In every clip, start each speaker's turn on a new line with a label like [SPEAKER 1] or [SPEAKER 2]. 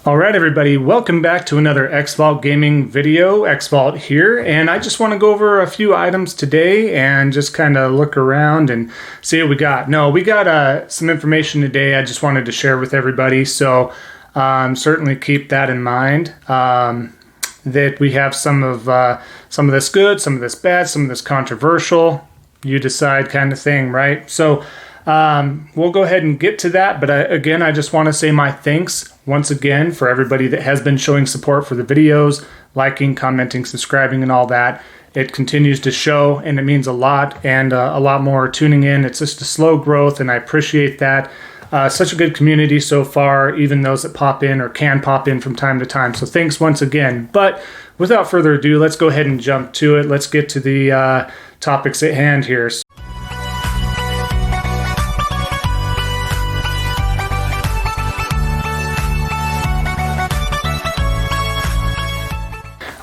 [SPEAKER 1] All right, everybody, welcome back to another Xvault gaming video. Xvault here, and I just want to go over a few items today and just kind of look around and see what we got. We got some information today I just wanted to share with everybody, so certainly keep that in mind. That we have some of this good, some of this bad, some of this controversial. You decide kind of thing, right? So we'll go ahead and get to that, but again, I just want to say my thanks once again for everybody that has been showing support for the videos, liking, commenting, subscribing, and all that. It continues to show, and it means a lot, and a lot more tuning in. It's just a slow growth, and I appreciate that. Such a good community so far, even those that pop in or can pop in from time to time. So thanks once again. But without further ado, let's go ahead and jump to it. Let's get to the topics at hand here.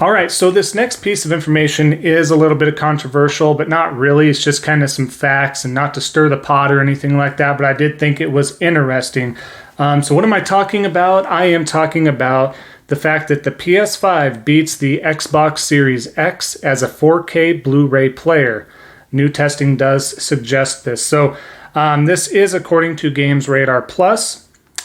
[SPEAKER 1] All right, so this next piece of information is a little bit of controversial, but not really. It's just kind of some facts, and not to stir the pot or anything like that, but I did think it was interesting. So what am I talking about? I am talking about the fact that the PS5 beats the Xbox Series X as a 4K Blu Ray player. New testing does suggest this. So this is according to Games Radar Plus.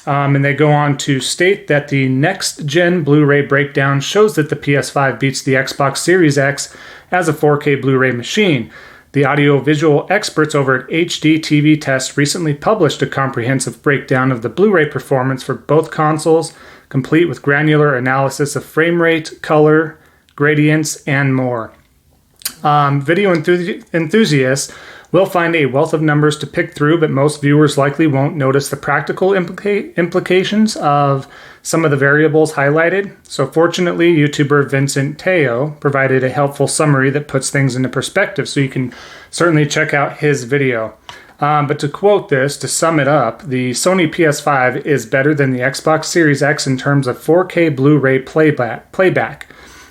[SPEAKER 1] And they go on to state that the next-gen Blu-ray breakdown shows that the PS5 beats the Xbox Series X as a 4K Blu-ray machine. The audio-visual experts over at HD TV Test recently published a comprehensive breakdown of the Blu-ray performance for both consoles, complete with granular analysis of frame rate, color, gradients, and more. Video enthusiasts will find a wealth of numbers to pick through, but most viewers likely won't notice the practical implications of some of the variables highlighted. So fortunately, YouTuber Vincent Teo provided a helpful summary that puts things into perspective, so you can certainly check out his video. But to quote this, to sum it up, the Sony PS5 is better than the Xbox Series X in terms of 4K Blu-ray playback.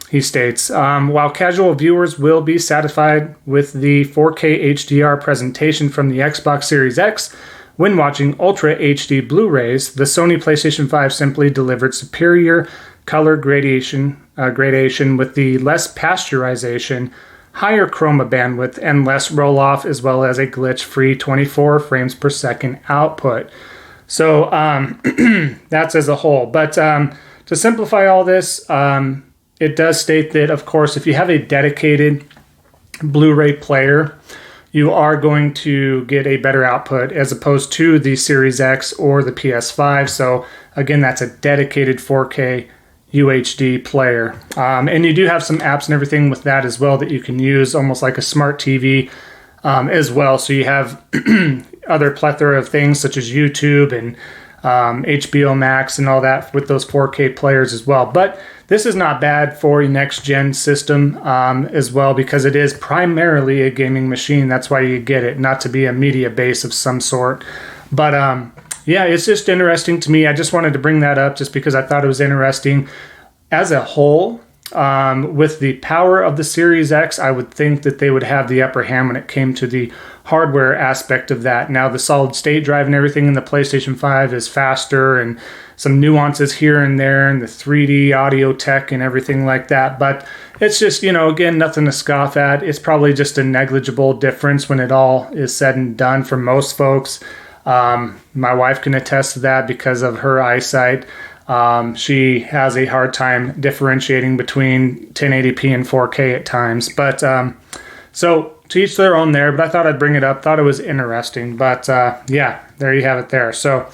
[SPEAKER 1] He states, while casual viewers will be satisfied with the 4K HDR presentation from the Xbox Series X, when watching Ultra HD Blu-rays, the Sony PlayStation 5 simply delivered superior color gradation with the less pasteurization, higher chroma bandwidth, and less roll-off, as well as a glitch-free 24 frames per second output. So that's as a whole. But to simplify all this, it does state that, of course, if you have a dedicated Blu-ray player, you are going to get a better output as opposed to the Series X or the PS5. So, again, that's a dedicated 4K UHD player. And you do have some apps and everything with that as well that you can use, almost like a smart TV as well. So you have other plethora of things such as YouTube and HBO Max and all that with those 4K players as well. But this is not bad for a next-gen system as well, because it is primarily a gaming machine. That's why you get it, not to be a media base of some sort. But yeah, it's just interesting to me. I just wanted to bring that up just because I thought it was interesting. As a whole, with the power of the Series X, I would think that they would have the upper hand when it came to the hardware aspect of that. Now, the solid state drive and everything in the PlayStation 5 is faster, and some nuances here and there, and the 3D audio tech and everything like that. But it's just, again, nothing to scoff at. It's probably just a negligible difference when it all is said and done for most folks. My wife can attest to that because of her eyesight. She has a hard time differentiating between 1080p and 4K at times. But so to each their own there, but I thought I'd bring it up. Thought it was interesting. But yeah, there you have it there. So,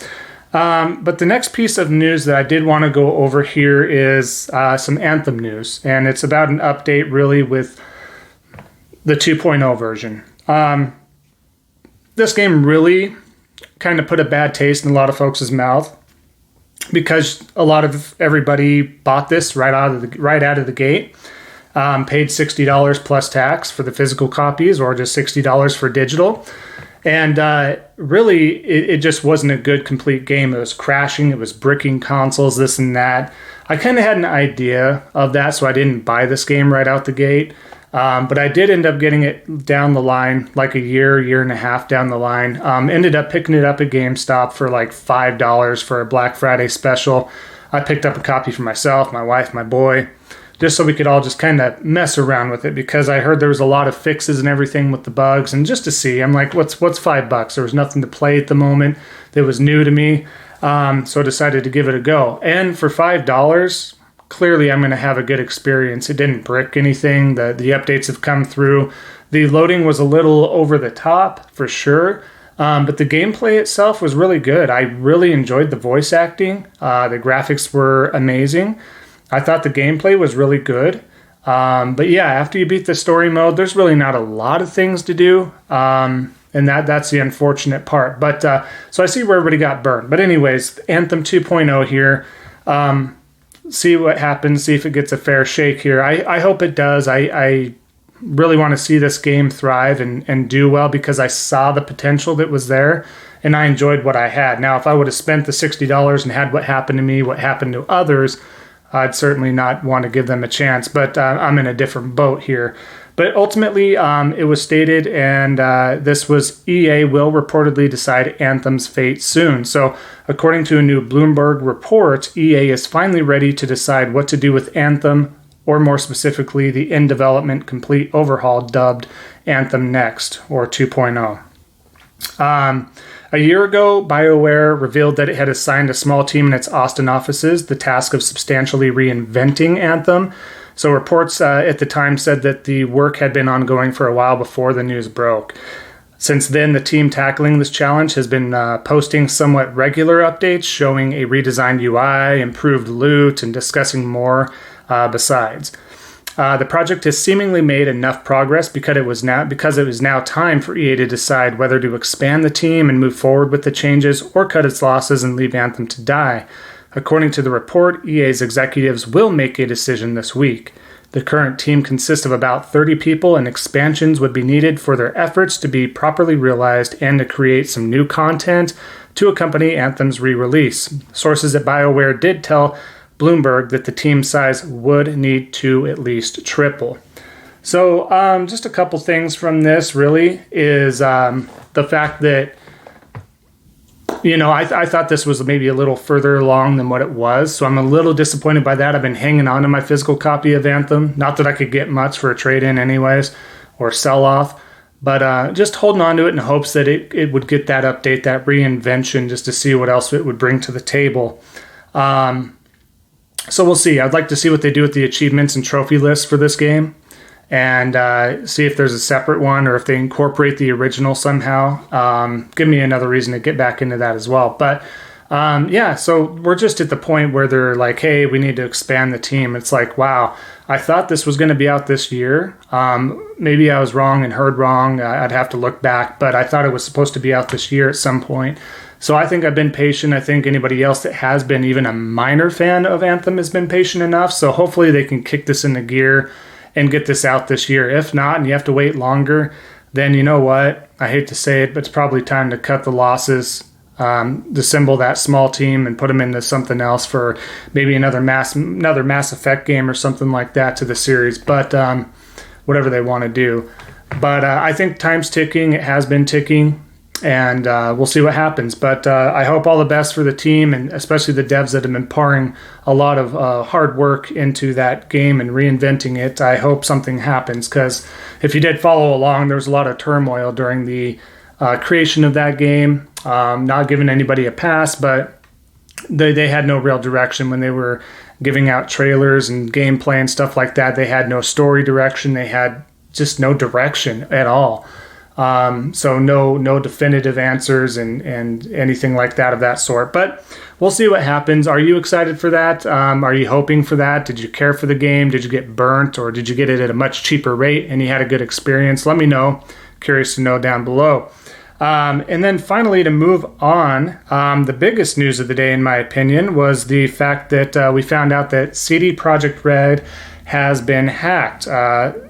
[SPEAKER 1] but the next piece of news that I did want to go over here is some Anthem news. And it's about an update really with the 2.0 version. This game really kind of put a bad taste in a lot of folks' mouth, because a lot of everybody bought this right out of the gate, paid $60 plus tax for the physical copies, or just $60 for digital, and really it just wasn't a good complete game. It was crashing, it was bricking consoles, this and that. I kind of had an idea of that, so I didn't buy this game right out the gate. But I did end up getting it down the line, like a year and a half down the line. Ended up picking it up at GameStop for like $5 for a Black Friday special. I picked up a copy for myself, my wife, my boy, just so we could all just kind of mess around with it, because I heard there was a lot of fixes and everything with the bugs, and just to see, I'm like, what's $5? There was nothing to play at the moment that was new to me, so I decided to give it a go. And for $5, clearly I'm going to have a good experience. It didn't brick anything. The updates have come through. The loading was a little over the top for sure, but the gameplay itself was really good. I really enjoyed the voice acting. The graphics were amazing. I thought the gameplay was really good. But yeah, after you beat the story mode, there's really not a lot of things to do. And that's the unfortunate part. But so I see where everybody got burned. But anyways, Anthem 2.0 here. See what happens. See if it gets a fair shake here. I hope it does. I really want to see this game thrive and do well, because I saw the potential that was there and I enjoyed what I had. Now, if I would have spent the $60 and had what happened to me, what happened to others, I'd certainly not want to give them a chance, but I'm in a different boat here. But ultimately, it was stated, and this was EA will reportedly decide Anthem's fate soon. So according to a new Bloomberg report, EA is finally ready to decide what to do with Anthem, or more specifically, the in-development complete overhaul dubbed Anthem Next, or 2.0. A year ago, BioWare revealed that it had assigned a small team in its Austin offices the task of substantially reinventing Anthem. So reports at the time said that the work had been ongoing for a while before the news broke. Since then, the team tackling this challenge has been posting somewhat regular updates showing a redesigned UI, improved loot, and discussing more besides. The project has seemingly made enough progress because it was now time for EA to decide whether to expand the team and move forward with the changes, or cut its losses and leave Anthem to die. According to the report, EA's executives will make a decision this week. The current team consists of about 30 people, and expansions would be needed for their efforts to be properly realized and to create some new content to accompany Anthem's re-release. Sources at BioWare did tell Bloomberg that the team size would need to at least triple. So just a couple things from this really is the fact that, I thought this was maybe a little further along than what it was. So I'm a little disappointed by that. I've been hanging on to my physical copy of Anthem. Not that I could get much for a trade-in anyways, or sell-off. But just holding on to it in hopes that it would get that update, that reinvention, just to see what else it would bring to the table. So we'll see. I'd like to see what they do with the achievements and trophy lists for this game, and see if there's a separate one, or if they incorporate the original somehow. Give me another reason to get back into that as well. But so we're just at the point where they're like, hey, we need to expand the team. It's like, wow, I thought this was going to be out this year. Maybe I was wrong and heard wrong. I'd have to look back, but I thought it was supposed to be out this year at some point. So I think I've been patient. I think anybody else that has been even a minor fan of Anthem has been patient enough. So hopefully they can kick this into gear and get this out this year. If not, and you have to wait longer, then you know what? I hate to say it, but it's probably time to cut the losses, disassemble that small team, and put them into something else for maybe another Mass Effect game or something like that to the series. But whatever they want to do. But I think time's ticking. It has been ticking. And we'll see what happens. But I hope all the best for the team, and especially the devs that have been pouring a lot of hard work into that game and reinventing it. I hope something happens, because if you did follow along, there was a lot of turmoil during the creation of that game. Not giving anybody a pass, but they had no real direction when they were giving out trailers and gameplay and stuff like that. They had no story direction. They had just no direction at all. So no definitive answers and anything like that of that sort. But we'll see what happens. Are you excited for that? Are you hoping for that? Did you care for the game? Did you get burnt, or did you get it at a much cheaper rate and you had a good experience? Let me know. Curious to know down below. And then finally, to move on, the biggest news of the day, in my opinion, was the fact that we found out that CD Projekt Red has been hacked.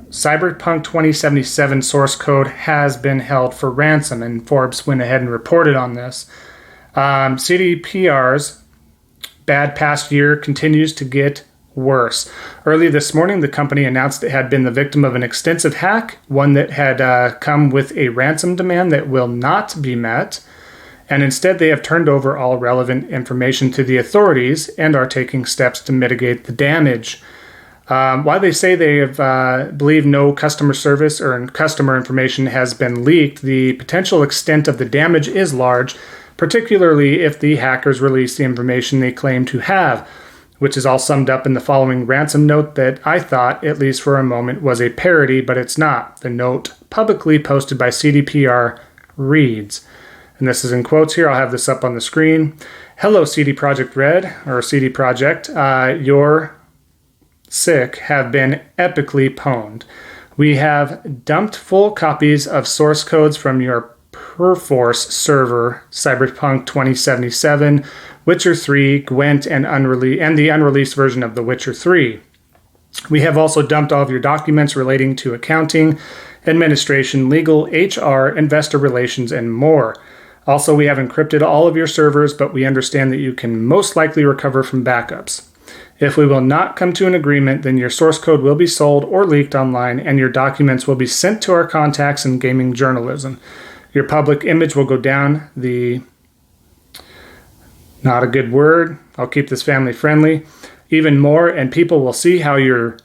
[SPEAKER 1] Cyberpunk 2077 source code has been held for ransom, and Forbes went ahead and reported on this. CDPR's bad past year continues to get worse. Early this morning, the company announced it had been the victim of an extensive hack, one that had come with a ransom demand that will not be met. and instead they have turned over all relevant information to the authorities and are taking steps to mitigate the damage. While they say they have believe no customer service or customer information has been leaked, the potential extent of the damage is large, particularly if the hackers release the information they claim to have, which is all summed up in the following ransom note that I thought, at least for a moment, was a parody, but it's not. The note, publicly posted by CDPR, reads, and this is in quotes here, I'll have this up on the screen. Hello, CD Projekt Red, or CD Projekt. Your sick have been epically pwned. We have dumped full copies of source codes from your Perforce server, Cyberpunk 2077, Witcher 3, Gwent, and the unreleased version of The Witcher 3. We have also dumped all of your documents relating to accounting, administration, legal, HR, investor relations, and more. Also, we have encrypted all of your servers, but we understand that you can most likely recover from backups. If we will not come to an agreement, then your source code will be sold or leaked online, and your documents will be sent to our contacts in gaming journalism. Your public image will go down the, not a good word, I'll keep this family friendly, even more, and people will see how your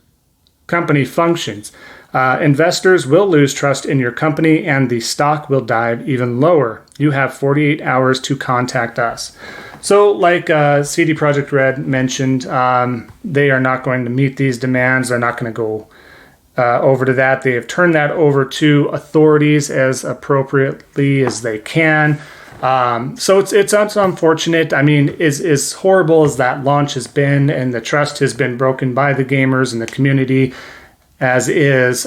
[SPEAKER 1] company functions. Investors will lose trust in your company, and the stock will dive even lower. You have 48 hours to contact us. So like CD Projekt Red mentioned, they are not going to meet these demands. They're not going to go over to that. They have turned that over to authorities as appropriately as they can. So it's unfortunate. I mean, as horrible as that launch has been, and the trust has been broken by the gamers and the community, as is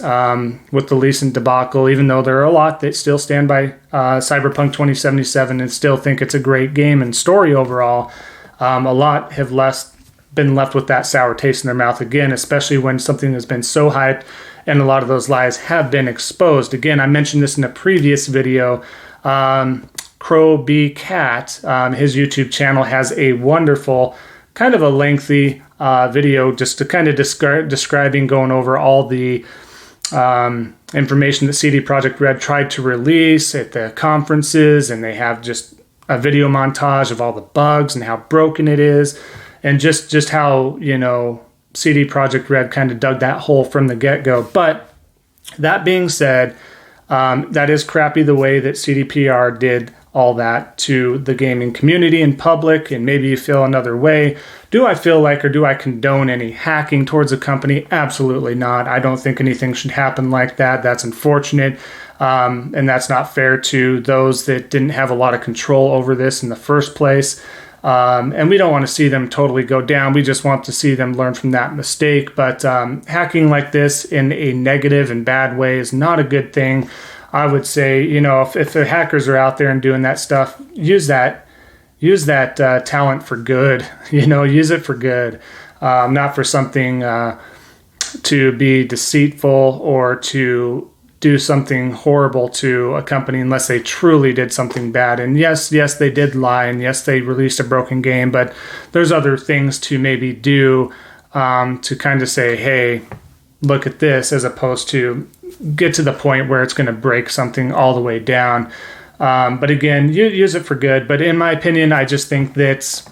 [SPEAKER 1] with the recent debacle, even though there are a lot that still stand by Cyberpunk 2077 and still think it's a great game and story overall, a lot have been left with that sour taste in their mouth again, especially when something has been so hyped and a lot of those lies have been exposed. Again, I mentioned this in a previous video. Crow B Cat, his YouTube channel has a wonderful, kind of a lengthy video just to kind of describing, going over all the information that CD Projekt Red tried to release at the conferences, and they have just a video montage of all the bugs and how broken it is. And just how, CD Projekt Red kind of dug that hole from the get-go. But that being said, that is crappy the way that CDPR did all that to the gaming community in public, and maybe you feel another way. Do I feel like, or do I condone any hacking towards a company? Absolutely not. I don't think anything should happen like that. That's unfortunate, and that's not fair to those that didn't have a lot of control over this in the first place. And we don't want to see them totally go down. We just want to see them learn from that mistake. But hacking like this in a negative and bad way is not a good thing. I would say, if the hackers are out there and doing that stuff, use that talent for good. Use it for good, not for something to be deceitful or to do something horrible to a company unless they truly did something bad. And yes, they did lie, and yes, they released a broken game, but there's other things to maybe do to kind of say, hey, look at this, as opposed to get to the point where it's going to break something all the way down. But again, you use it for good. But in my opinion, I just think that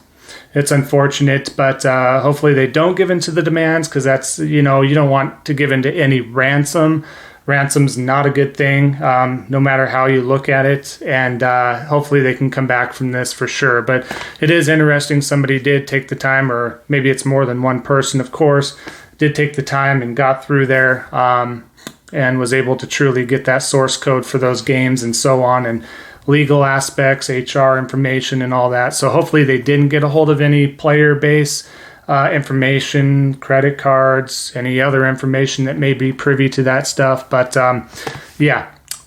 [SPEAKER 1] it's unfortunate, but hopefully they don't give in to the demands, because that's, you don't want to give in to any ransom. Ransom's not a good thing, no matter how you look at it, and hopefully they can come back from this for sure. But it is interesting somebody did take the time, or maybe it's more than one person, of course, did take the time and got through there and was able to truly get that source code for those games and so on, and legal aspects, HR information, and all that. So hopefully they didn't get a hold of any player base information, credit cards, any other information that may be privy to that stuff. But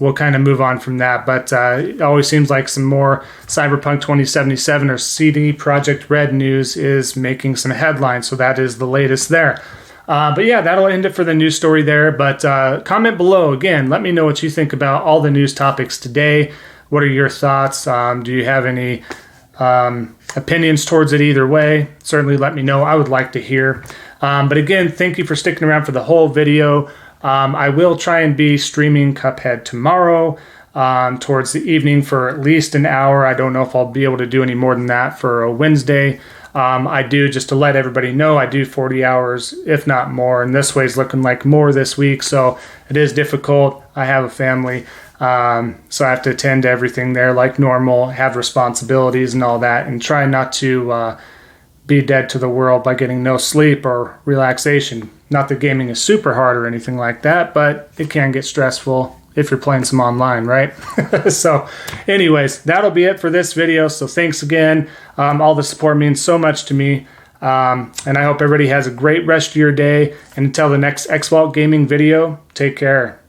[SPEAKER 1] we'll kind of move on from that. But it always seems like some more Cyberpunk 2077 or CD Projekt Red news is making some headlines. So that is the latest there. But yeah, that'll end it for the news story there. But comment below. Again, let me know what you think about all the news topics today. What are your thoughts? Do you have any opinions towards it either way? Certainly let me know. I would like to hear. But again, thank you for sticking around for the whole video. I will try and be streaming Cuphead tomorrow. towards the evening for at least an hour. I don't know if I'll be able to do any more than that for a Wednesday. I do, just to let everybody know, I do 40 hours, if not more, and this way is looking like more this week, so it is difficult. I have a family, so I have to attend to everything there like normal, have responsibilities and all that, and try not to be dead to the world by getting no sleep or relaxation. Not that gaming is super hard or anything like that, but it can get stressful if you're playing some online, right? So anyways, that'll be it for this video. So thanks again. All the support means so much to me. And I hope everybody has a great rest of your day. And until the next Xvault gaming video, take care.